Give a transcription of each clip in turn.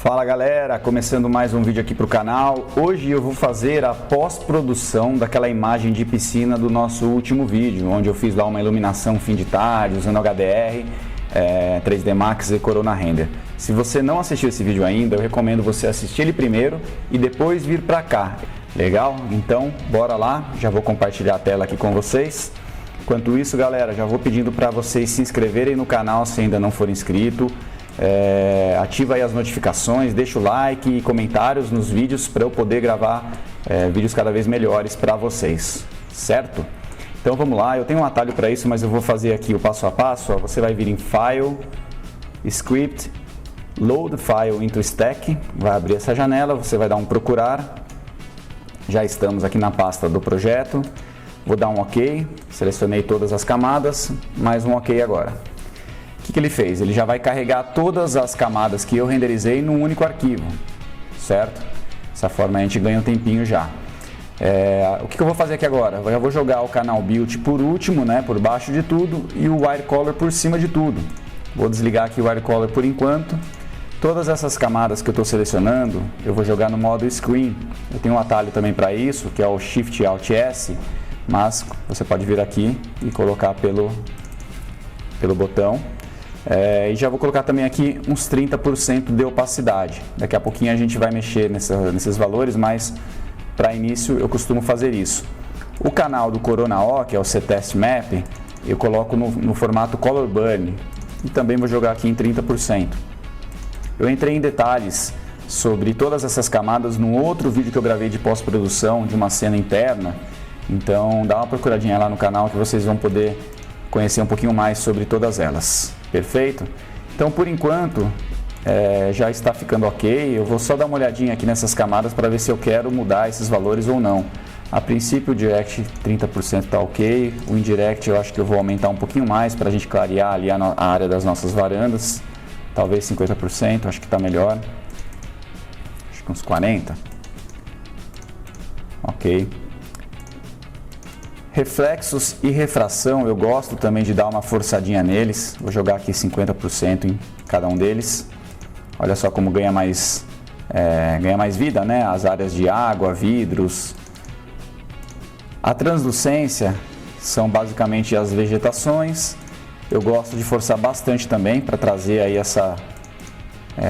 Fala galera, começando mais um vídeo aqui para o canal. Hoje eu vou fazer a pós-produção daquela imagem de piscina do nosso último vídeo, onde eu fiz lá uma iluminação fim de tarde, usando HDR, 3D Max e Corona Render. Se você não assistiu esse vídeo ainda, eu recomendo você assistir ele primeiro e depois vir para cá. Legal? Então, bora lá, já vou compartilhar a tela aqui com vocês. Enquanto isso, galera, já vou pedindo para vocês se inscreverem no canal se ainda não for inscrito. Ativa aí as notificações, deixa o like e comentários nos vídeos para eu poder gravar vídeos cada vez melhores para vocês, certo? Então vamos lá, eu tenho um atalho para isso, mas eu vou fazer aqui o passo a passo. Você vai vir em File, Script, Load File into Stack, vai abrir essa janela, você vai dar um procurar. Já estamos aqui na pasta do projeto, vou dar um OK, selecionei todas as camadas, mais um OK agora. O que ele fez? Ele já vai carregar todas as camadas que eu renderizei num único arquivo, certo? Dessa forma a gente ganha um tempinho já. O que eu vou fazer aqui agora? Eu vou jogar o canal Build por último, né, por baixo de tudo, e o Wirecolor por cima de tudo. Vou desligar aqui o Wirecolor por enquanto. Todas essas camadas que eu estou selecionando, eu vou jogar no modo Screen. Eu tenho um atalho também para isso, que é o Shift Alt S, mas você pode vir aqui e colocar pelo botão. E já vou colocar também aqui uns 30% de opacidade. Daqui a pouquinho a gente vai mexer nesses valores, mas para início eu costumo fazer isso. O canal do Corona O, que é o CTest Map, eu coloco no formato Color Burn e também vou jogar aqui em 30%. Eu entrei em detalhes sobre todas essas camadas no outro vídeo que eu gravei de pós-produção de uma cena interna, então dá uma procuradinha lá no canal que vocês vão poder conhecer um pouquinho mais sobre todas elas. Perfeito? Então, por enquanto, já está ficando ok. Eu vou só dar uma olhadinha aqui nessas camadas para ver se eu quero mudar esses valores ou não. A princípio, o Direct 30% está ok. O Indirect eu acho que eu vou aumentar um pouquinho mais para a gente clarear ali a área das nossas varandas. Talvez 50%, acho que está melhor. Acho que uns 40%. Ok. Reflexos e refração, eu gosto também de dar uma forçadinha neles. Vou jogar aqui 50% em cada um deles. Olha só como ganha mais vida, né? As áreas de água, vidros. A translucência são basicamente as vegetações. Eu gosto de forçar bastante também para trazer aí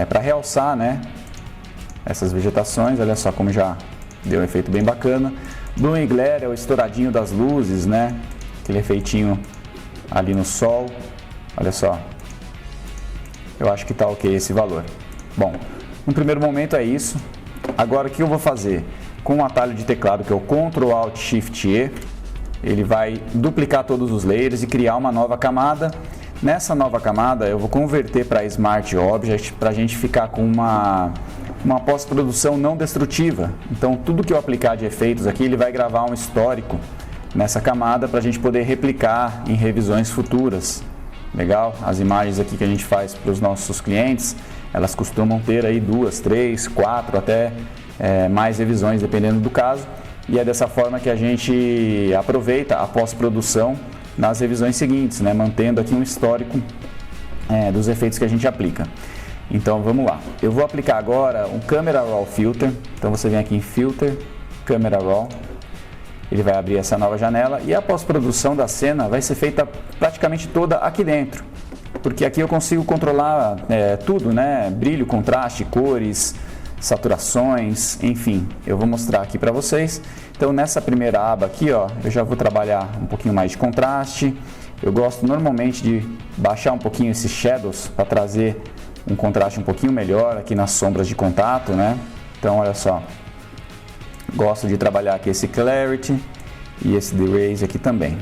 para realçar, né? Essas vegetações. Olha só como já deu um efeito bem bacana. Bloom e Glare é o estouradinho das luzes, né? Aquele efeitinho ali no sol. Olha só. Eu acho que tá ok esse valor. Bom, no primeiro momento é isso. Agora o que eu vou fazer? Com o atalho de teclado que é o Ctrl Alt Shift E, ele vai duplicar todos os layers e criar uma nova camada. Nessa nova camada eu vou converter para Smart Object para a gente ficar com uma pós-produção não destrutiva. Então tudo que eu aplicar de efeitos aqui, ele vai gravar um histórico nessa camada para a gente poder replicar em revisões futuras. Legal? As imagens aqui que a gente faz para os nossos clientes, elas costumam ter aí 2, 3, 4, até mais revisões, dependendo do caso. E é dessa forma que a gente aproveita a pós-produção nas revisões seguintes, né? Mantendo aqui um histórico dos efeitos que a gente aplica. Então vamos lá, eu vou aplicar agora um Camera Raw Filter. Então você vem aqui em Filter, Camera Raw, ele vai abrir essa nova janela e a pós-produção da cena vai ser feita praticamente toda aqui dentro, porque aqui eu consigo controlar tudo, né? Brilho, contraste, cores, saturações, enfim, eu vou mostrar aqui para vocês. Então nessa primeira aba aqui, ó, eu já vou trabalhar um pouquinho mais de contraste. Eu gosto normalmente de baixar um pouquinho esses shadows para trazer um contraste um pouquinho melhor aqui nas sombras de contato, né? Então olha só, gosto de trabalhar aqui esse Clarity e esse Deraze aqui também.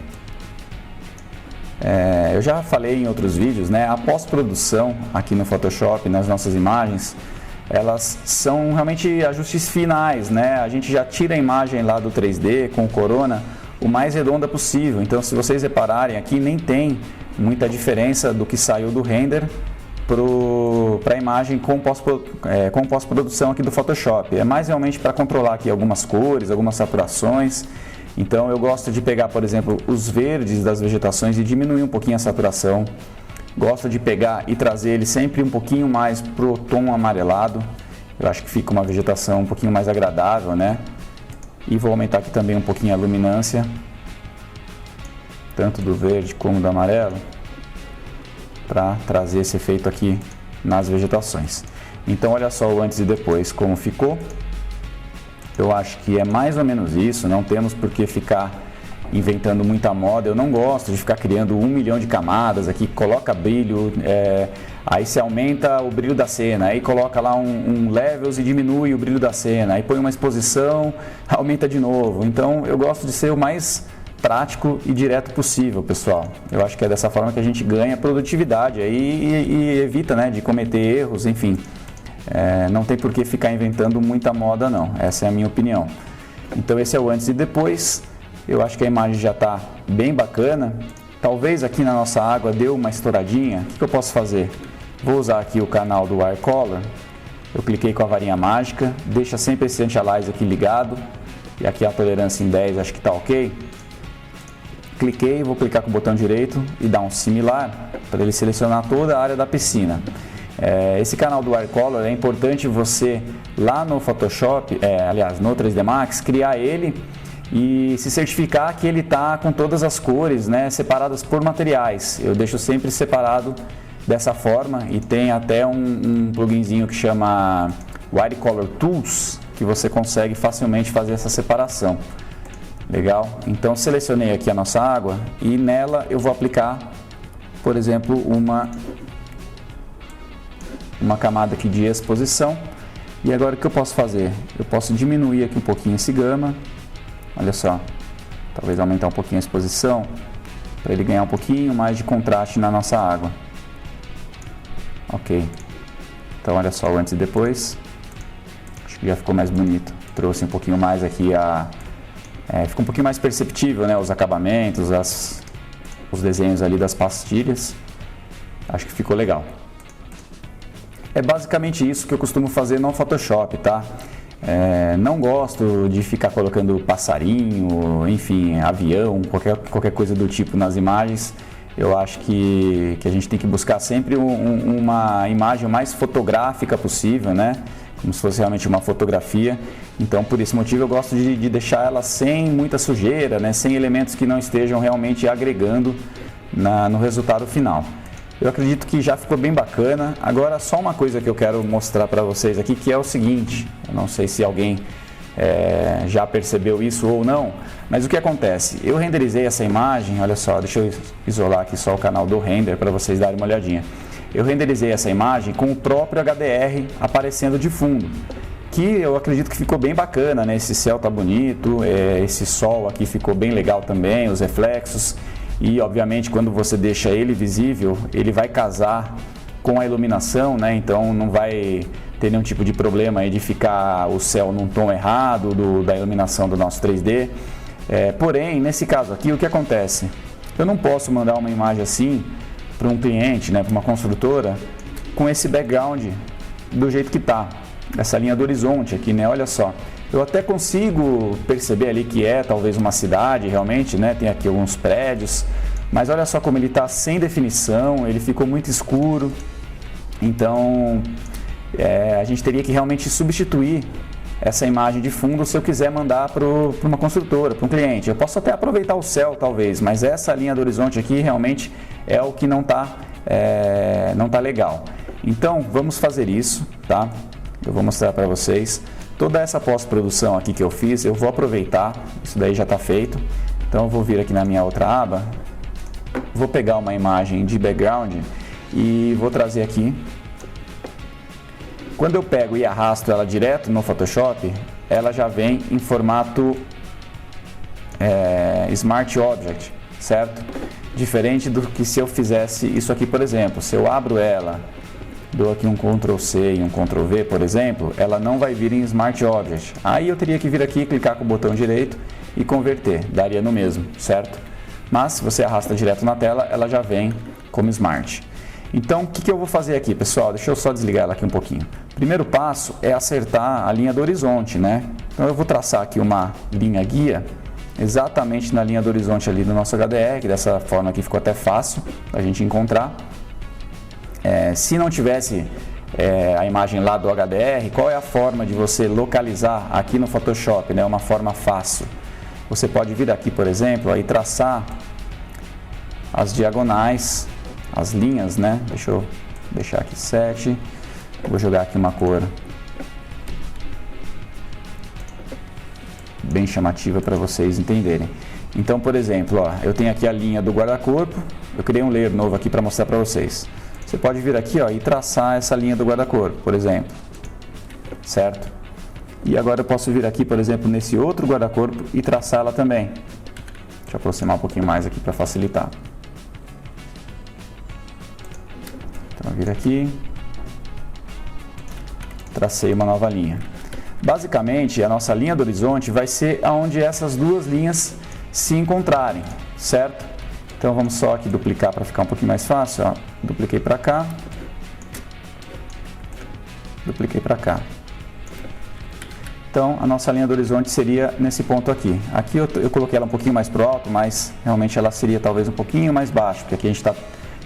Eu já falei em outros vídeos, né? A pós-produção aqui no Photoshop, nas nossas imagens, elas são realmente ajustes finais, né? A gente já tira a imagem lá do 3D com o Corona o mais redonda possível. Então se vocês repararem aqui, nem tem muita diferença do que saiu do render para a imagem com pós-produção aqui do Photoshop. É mais realmente para controlar aqui algumas cores, algumas saturações. Então eu gosto de pegar, por exemplo, os verdes das vegetações e diminuir um pouquinho a saturação. Gosto de pegar e trazer ele sempre um pouquinho mais pro tom amarelado. Eu acho que fica uma vegetação um pouquinho mais agradável, né? E vou aumentar aqui também um pouquinho a luminância, tanto do verde como do amarelo, para trazer esse efeito aqui nas vegetações. Então olha só o antes e depois como ficou. Eu acho que é mais ou menos isso, não temos por que ficar inventando muita moda. Eu não gosto de ficar criando 1 milhão de camadas aqui, coloca brilho, aí você aumenta o brilho da cena, aí coloca lá um levels e diminui o brilho da cena, aí põe uma exposição, aumenta de novo. Então eu gosto de ser o mais prático e direto possível, pessoal. Eu acho que é dessa forma que a gente ganha produtividade aí e evita, né, de cometer erros, enfim. Não tem por que ficar inventando muita moda não, essa é a minha opinião. Então esse é o antes e depois. Eu acho que a imagem já está bem bacana. Talvez aqui na nossa água deu uma estouradinha. O que eu posso fazer? Vou usar aqui o canal do Watercolor. Eu cliquei com a varinha mágica, deixa sempre esse anti-aliasing aqui ligado. E aqui a tolerância em 10, acho que está ok. Cliquei, vou clicar com o botão direito e dar um similar para ele selecionar toda a área da piscina. Esse canal do Watercolor é importante você lá no Photoshop, aliás no 3D Max, criar ele e se certificar que ele está com todas as cores, né, separadas por materiais. Eu deixo sempre separado dessa forma e tem até um pluginzinho que chama Watercolor Tools, que você consegue facilmente fazer essa separação. Legal? Então selecionei aqui a nossa água e nela eu vou aplicar, por exemplo, uma camada aqui de exposição. E agora o que eu posso fazer? Eu posso diminuir aqui um pouquinho esse gama. Olha só, talvez aumentar um pouquinho a exposição, para ele ganhar um pouquinho mais de contraste na nossa água. Ok, então olha só o antes e depois, acho que já ficou mais bonito, trouxe um pouquinho mais aqui ficou um pouquinho mais perceptível, né, os acabamentos, os desenhos ali das pastilhas, acho que ficou legal. É basicamente isso que eu costumo fazer no Photoshop, tá? Não gosto de ficar colocando passarinho, enfim, avião, qualquer coisa do tipo nas imagens. Eu acho que a gente tem que buscar sempre uma imagem mais fotográfica possível, né? Como se fosse realmente uma fotografia. Então, por esse motivo, eu gosto de deixar ela sem muita sujeira, né? Sem elementos que não estejam realmente agregando no resultado final. Eu acredito que já ficou bem bacana. Agora, só uma coisa que eu quero mostrar para vocês aqui, que é o seguinte. Eu não sei se alguém já percebeu isso ou não, mas o que acontece? Eu renderizei essa imagem, olha só, deixa eu isolar aqui só o canal do render para vocês darem uma olhadinha. Eu renderizei essa imagem com o próprio HDR aparecendo de fundo, que eu acredito que ficou bem bacana, né? Esse céu tá bonito, esse sol aqui ficou bem legal também, os reflexos. E, obviamente, quando você deixa ele visível, ele vai casar com a iluminação, né? Então, não vai ter nenhum tipo de problema aí de ficar o céu num tom errado da iluminação do nosso 3D. Porém, nesse caso aqui, o que acontece? Eu não posso mandar uma imagem assim para um cliente, né, para uma construtora, com esse background do jeito que está. Essa linha do horizonte aqui, né? Olha só. Eu até consigo perceber ali que talvez uma cidade, realmente, né? Tem aqui alguns prédios, mas olha só como ele está sem definição, ele ficou muito escuro. Então, a gente teria que realmente substituir essa imagem de fundo se eu quiser mandar para uma construtora, para um cliente. Eu posso até aproveitar o céu, talvez, mas essa linha do horizonte aqui realmente é o que não tá legal. Então, vamos fazer isso, tá? Eu vou mostrar para vocês. Toda essa pós-produção aqui que eu fiz, eu vou aproveitar, isso daí já está feito. Então eu vou vir aqui na minha outra aba, vou pegar uma imagem de background e vou trazer aqui. Quando eu pego e arrasto ela direto no Photoshop, ela já vem em formato Smart Object, certo? Diferente do que se eu fizesse isso aqui, por exemplo, se eu abro ela, dou aqui um Ctrl C e um Ctrl V, por exemplo, ela não vai vir em Smart Object. Aí eu teria que vir aqui, clicar com o botão direito e converter, daria no mesmo, certo? Mas se você arrasta direto na tela, ela já vem como Smart. Então, o que eu vou fazer aqui, pessoal? Deixa eu só desligar ela aqui um pouquinho. Primeiro passo é acertar a linha do horizonte, né? Então eu vou traçar aqui uma linha guia, exatamente na linha do horizonte ali do nosso HDR, que dessa forma aqui ficou até fácil a gente encontrar. Se não tivesse a imagem lá do HDR, qual é a forma de você localizar aqui no Photoshop, né? Uma forma fácil. Você pode vir aqui, por exemplo, e traçar as diagonais, as linhas, né? Deixa eu deixar aqui 7, vou jogar aqui uma cor bem chamativa para vocês entenderem. Então, por exemplo, ó, eu tenho aqui a linha do guarda-corpo, eu criei um layer novo aqui para mostrar para vocês. Você pode vir aqui, ó, e traçar essa linha do guarda-corpo, por exemplo, certo? E agora eu posso vir aqui, por exemplo, nesse outro guarda-corpo e traçar ela também. Deixa eu aproximar um pouquinho mais aqui para facilitar. Então, eu vir aqui, tracei uma nova linha. Basicamente, a nossa linha do horizonte vai ser onde essas duas linhas se encontrarem, certo? Então, vamos só aqui duplicar para ficar um pouquinho mais fácil, ó. Dupliquei para cá, dupliquei para cá. Então, a nossa linha do horizonte seria nesse ponto aqui. Aqui eu coloquei ela um pouquinho mais pro alto, mas realmente ela seria talvez um pouquinho mais baixo, porque aqui a gente está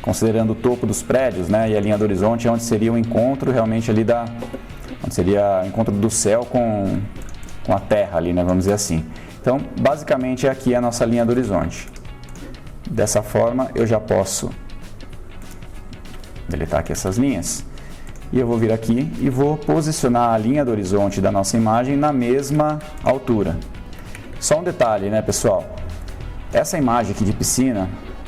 considerando o topo dos prédios, né? E a linha do horizonte é onde seria o encontro realmente ali onde seria o encontro do céu com a terra ali, né? Vamos dizer assim. Então, basicamente, aqui é a nossa linha do horizonte. Dessa forma, eu já posso deletar aqui essas linhas. E eu vou vir aqui e vou posicionar a linha do horizonte da nossa imagem na mesma altura. Só um detalhe, né, pessoal? Essa imagem aqui de piscina,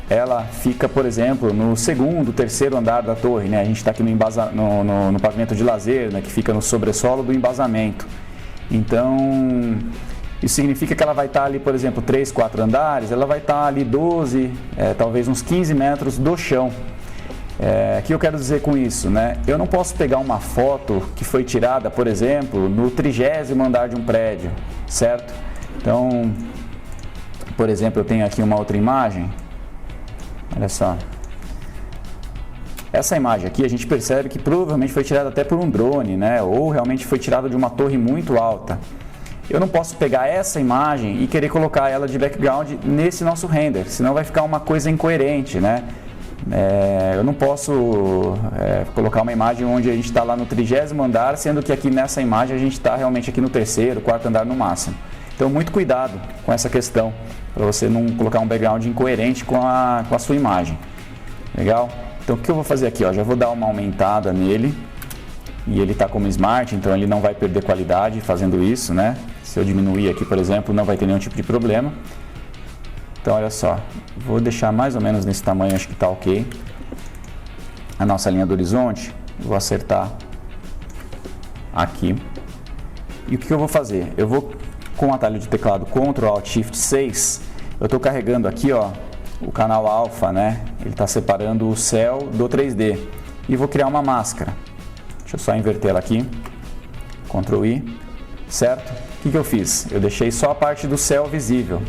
ela fica, por exemplo, no segundo, terceiro andar da torre, né? A gente está aqui no pavimento de lazer, né, que fica no sobressolo do embasamento. Então, isso significa que ela vai estar ali, por exemplo, 3, 4 andares, ela vai estar ali 12, talvez uns 15 metros do chão. O que eu quero dizer com isso, né? Eu não posso pegar uma foto que foi tirada, por exemplo, no 30º andar de um prédio, certo? Então, por exemplo, eu tenho aqui uma outra imagem, olha só. Essa imagem aqui a gente percebe que provavelmente foi tirada até por um drone, né? Ou realmente foi tirada de uma torre muito alta. Eu não posso pegar essa imagem e querer colocar ela de background nesse nosso render, senão vai ficar uma coisa incoerente, né? Eu não posso colocar uma imagem onde a gente está lá no 30º andar, sendo que aqui nessa imagem a gente está realmente aqui no 3º, 4º andar no máximo. Então, muito cuidado com essa questão, para você não colocar um background incoerente com a sua imagem. Legal? Então, o que eu vou fazer aqui? Ó, já vou dar uma aumentada nele, e ele está como Smart, então ele não vai perder qualidade fazendo isso, né? Se eu diminuir aqui, por exemplo, não vai ter nenhum tipo de problema. Então, olha só, vou deixar mais ou menos nesse tamanho, acho que está ok. A nossa linha do horizonte, vou acertar aqui. E o que eu vou fazer? Eu vou, com o atalho de teclado Ctrl Alt Shift 6, eu estou carregando aqui, ó, o canal alfa, né? Ele está separando o céu do 3D. E vou criar uma máscara. Deixa eu só inverter ela aqui. Ctrl I, certo? O que eu fiz? Eu deixei só a parte do céu visível.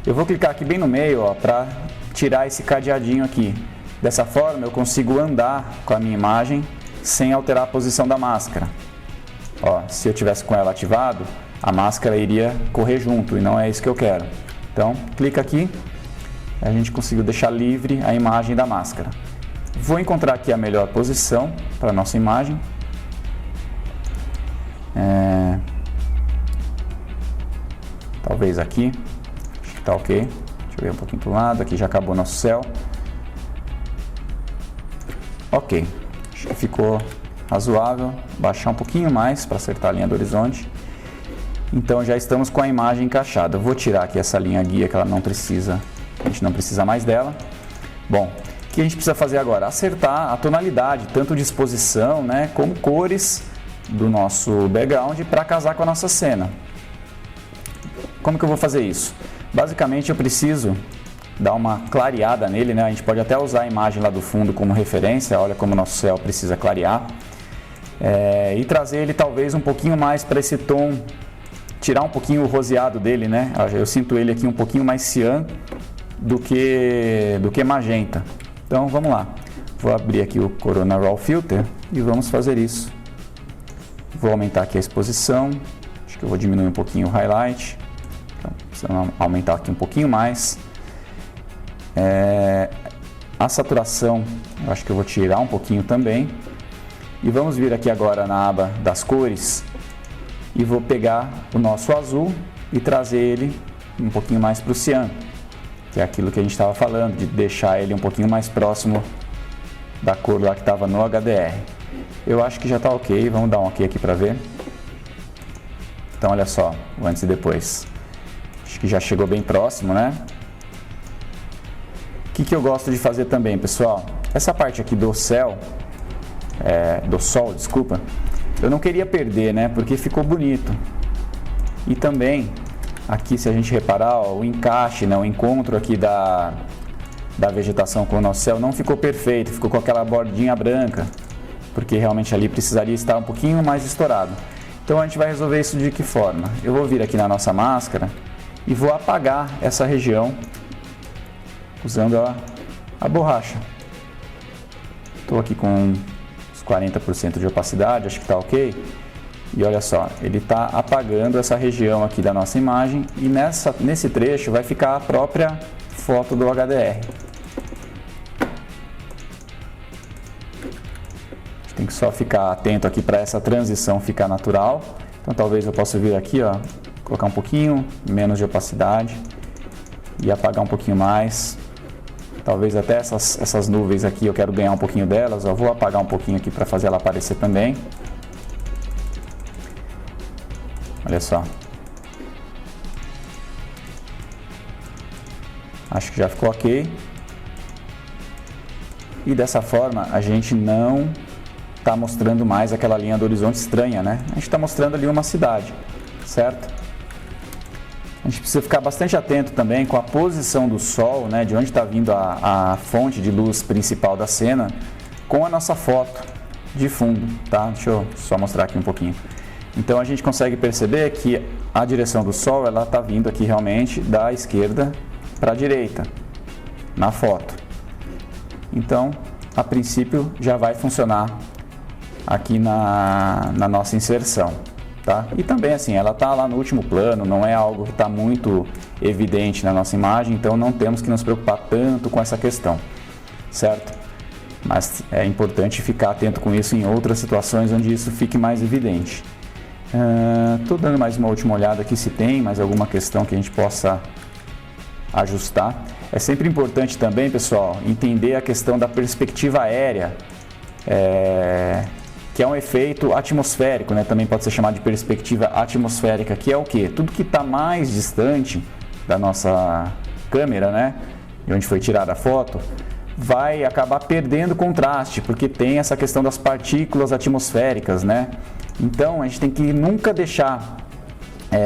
Eu vou clicar aqui bem no meio, ó, para tirar esse cadeadinho aqui. Dessa forma eu consigo andar com a minha imagem sem alterar a posição da máscara. Ó, se eu tivesse com ela ativado, a máscara iria correr junto e não é isso que eu quero. Então, clica aqui, a gente conseguiu deixar livre a imagem da máscara. Vou encontrar aqui a melhor posição para a nossa imagem. Talvez aqui. Tá ok, deixa eu ver um pouquinho para o lado, aqui já acabou nosso céu. Ok, acho que ficou razoável, baixar um pouquinho mais para acertar a linha do horizonte. Então já estamos com a imagem encaixada. Eu vou tirar aqui essa linha guia que ela não precisa, a gente não precisa mais dela. Bom, o que a gente precisa fazer agora? Acertar a tonalidade, tanto de exposição, né, como cores do nosso background para casar com a nossa cena. Como que eu vou fazer isso? Basicamente eu preciso dar uma clareada nele, né? A gente pode até usar a imagem lá do fundo como referência, olha como o nosso céu precisa clarear. E trazer ele talvez um pouquinho mais para esse tom, tirar um pouquinho o roseado dele, né? Eu sinto ele aqui um pouquinho mais cian do que magenta. Então vamos lá, vou abrir aqui o Corona Raw Filter e vamos fazer isso. Vou aumentar aqui a exposição, acho que eu vou diminuir um pouquinho o highlight. Então, aumentar aqui um pouquinho mais. A saturação, eu acho que eu vou tirar um pouquinho também. E vamos vir aqui agora na aba das cores e vou pegar o nosso azul e trazer ele um pouquinho mais para o cian, que é aquilo que a gente estava falando, de deixar ele um pouquinho mais próximo da cor lá que estava no HDR. Eu acho que já está ok, vamos dar um ok aqui para ver. Então olha só, o antes e depois. Acho que já chegou bem próximo, né? O que eu gosto de fazer também, pessoal? Essa parte aqui do céu, do sol, desculpa, eu não queria perder, né? Porque ficou bonito. E também, aqui se a gente reparar, ó, o encaixe, né? O encontro aqui da vegetação com o nosso céu não ficou perfeito, ficou com aquela bordinha branca, porque realmente ali precisaria estar um pouquinho mais estourado. Então a gente vai resolver isso de que forma? Eu vou vir aqui na nossa máscara e vou apagar essa região usando a borracha. Estou aqui com uns 40% de opacidade, acho que está ok. E olha só, ele está apagando essa região aqui da nossa imagem e nesse trecho vai ficar a própria foto do HDR. Tem que só ficar atento aqui para essa transição ficar natural. Então talvez eu possa vir aqui, ó, colocar um pouquinho menos de opacidade e apagar um pouquinho mais. Talvez até essas nuvens aqui eu quero ganhar um pouquinho delas. Eu vou apagar um pouquinho aqui para fazer ela aparecer também. Olha só. Acho que já ficou ok. E dessa forma a gente não está mostrando mais aquela linha do horizonte estranha, né? A gente está mostrando ali uma cidade, certo? A gente precisa ficar bastante atento também com a posição do sol, né? De onde está vindo a fonte de luz principal da cena com a nossa foto de fundo, tá? Deixa eu só mostrar aqui um pouquinho. Então a gente consegue perceber que a direção do sol ela está vindo aqui realmente da esquerda para a direita na foto. Então, a princípio já vai funcionar aqui na nossa inserção, tá? E também assim, ela está lá no último plano, não é algo que está muito evidente na nossa imagem, então não temos que nos preocupar tanto com essa questão, certo? Mas é importante ficar atento com isso em outras situações onde isso fique mais evidente. Estou dando mais uma última olhada aqui se tem mais alguma questão que a gente possa ajustar. É sempre importante também, pessoal, entender a questão da perspectiva aérea, que é um efeito atmosférico, né? Também pode ser chamado de perspectiva atmosférica, que é o quê? Tudo que está mais distante da nossa câmera, né? De onde foi tirada a foto, vai acabar perdendo contraste, porque tem essa questão das partículas atmosféricas, né? Então, a gente tem que nunca deixar,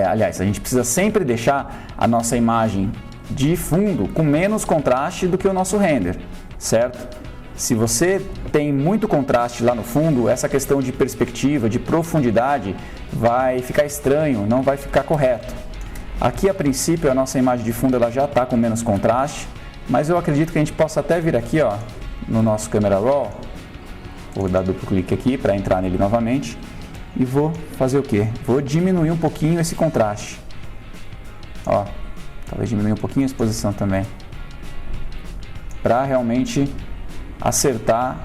aliás, a gente precisa sempre deixar a nossa imagem de fundo com menos contraste do que o nosso render, certo? Se você tem muito contraste lá no fundo, essa questão de perspectiva, de profundidade, vai ficar estranho, não vai ficar correto. Aqui, a princípio, a nossa imagem de fundo ela já está com menos contraste, mas eu acredito que a gente possa até vir aqui, ó, no nosso Camera Raw, vou dar duplo clique aqui para entrar nele novamente, e vou fazer o quê? Vou diminuir um pouquinho esse contraste. Ó, talvez diminuir um pouquinho a exposição também, para realmente acertar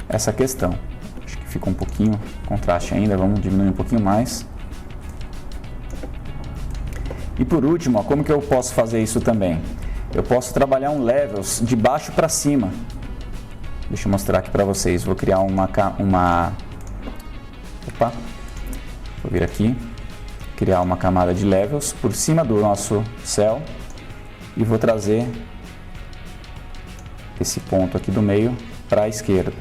essa questão. Acho que fica um pouquinho contraste ainda, vamos diminuir um pouquinho mais. E por último, ó, como que eu posso fazer isso também? Eu posso trabalhar um levels de baixo para cima. Deixa eu mostrar aqui para vocês. Vou criar vou vir aqui, criar uma camada de levels por cima do nosso céu e vou trazer esse ponto aqui do meio para a esquerda.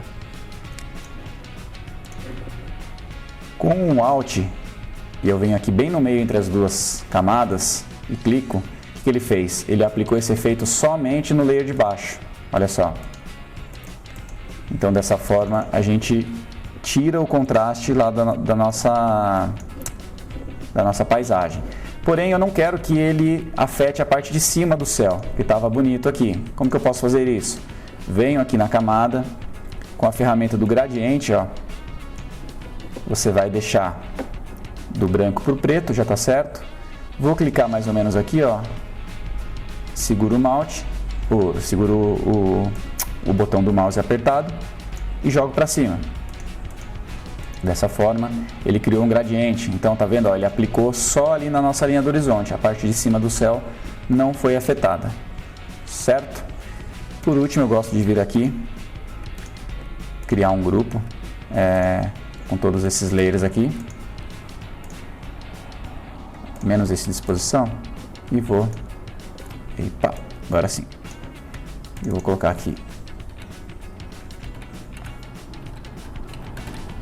Com um Alt, e eu venho aqui bem no meio entre as duas camadas e clico, o que ele fez? Ele aplicou esse efeito somente no layer de baixo. Olha só. Então dessa forma a gente tira o contraste lá da nossa paisagem. Porém, eu não quero que ele afete a parte de cima do céu, que estava bonito aqui. Como que eu posso fazer isso? Venho aqui na camada, com a ferramenta do gradiente, ó, você vai deixar do branco para o preto, já está certo. Vou clicar mais ou menos aqui, ó, seguro o mouse, seguro o botão do mouse apertado e jogo para cima. Dessa forma, ele criou um gradiente. Então, tá vendo? Ó, ele aplicou só ali na nossa linha do horizonte. A parte de cima do céu não foi afetada. Certo? Por último, eu gosto de vir aqui, criar um grupo com todos esses layers aqui. Menos esse de exposição. E vou... Epa, agora sim. Eu vou colocar aqui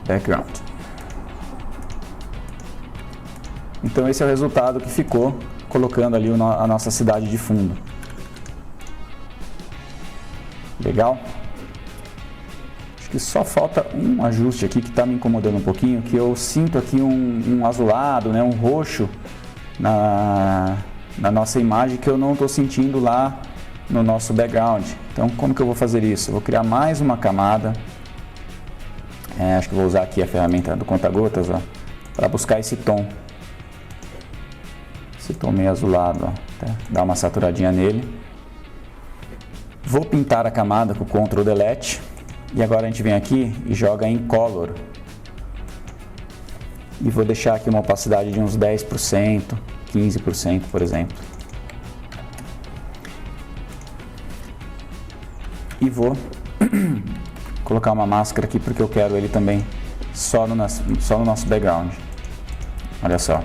background. Então esse é o resultado que ficou colocando ali a nossa cidade de fundo. Legal? Acho que só falta um ajuste aqui que está me incomodando um pouquinho, que eu sinto aqui um azulado, né, um roxo na nossa imagem que eu não estou sentindo lá no nosso background. Então como que eu vou fazer isso? Eu vou criar mais uma camada. Acho que vou usar aqui a ferramenta do conta-gotas, para buscar esse tom. Esse tom meio azulado, ó, dar uma saturadinha nele. Vou pintar a camada com o Ctrl Delete. E agora a gente vem aqui e joga em Color. E vou deixar aqui uma opacidade de uns 10%, 15%, por exemplo. E vou colocar uma máscara aqui porque eu quero ele também só no nosso background. Olha só,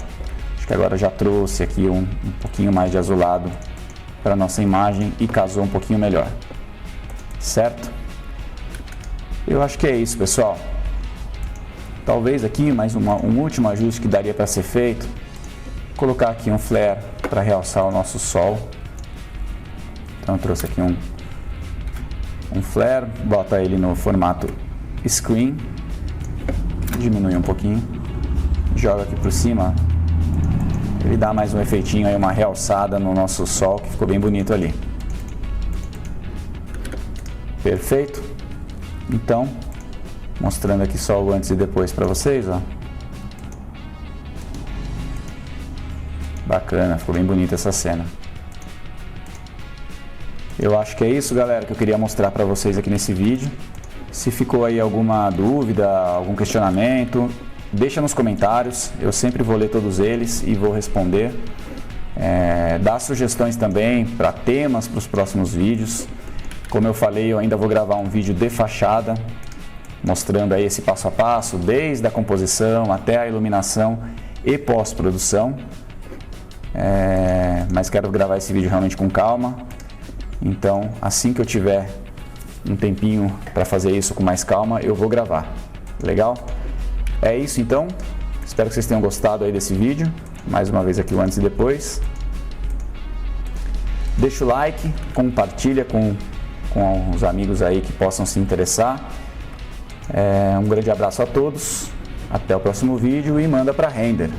acho que agora já trouxe aqui um pouquinho mais de azulado para a nossa imagem e casou um pouquinho melhor, certo? Eu acho que é isso, pessoal. Talvez aqui mais um último ajuste que daria para ser feito, colocar aqui um flare para realçar o nosso sol. Então eu trouxe aqui um flare, bota ele no formato screen, diminui um pouquinho, joga aqui por cima, ele dá mais um efeitinho aí, uma realçada no nosso sol, que ficou bem bonito ali. Perfeito? Então, mostrando aqui só o antes e depois para vocês, ó. Bacana, ficou bem bonita essa cena. Eu acho que é isso, galera, que eu queria mostrar para vocês aqui nesse vídeo. Se ficou aí alguma dúvida, algum questionamento, deixa nos comentários. Eu sempre vou ler todos eles e vou responder. Dá sugestões também para temas para os próximos vídeos. Como eu falei, eu ainda vou gravar um vídeo de fachada, mostrando aí esse passo a passo, desde a composição até a iluminação e pós-produção. Mas quero gravar esse vídeo realmente com calma. Então, assim que eu tiver um tempinho para fazer isso com mais calma, eu vou gravar. Legal? É isso então. Espero que vocês tenham gostado aí desse vídeo. Mais uma vez aqui o antes e depois. Deixa o like, compartilha com os amigos aí que possam se interessar. Um grande abraço a todos. Até o próximo vídeo e manda para render.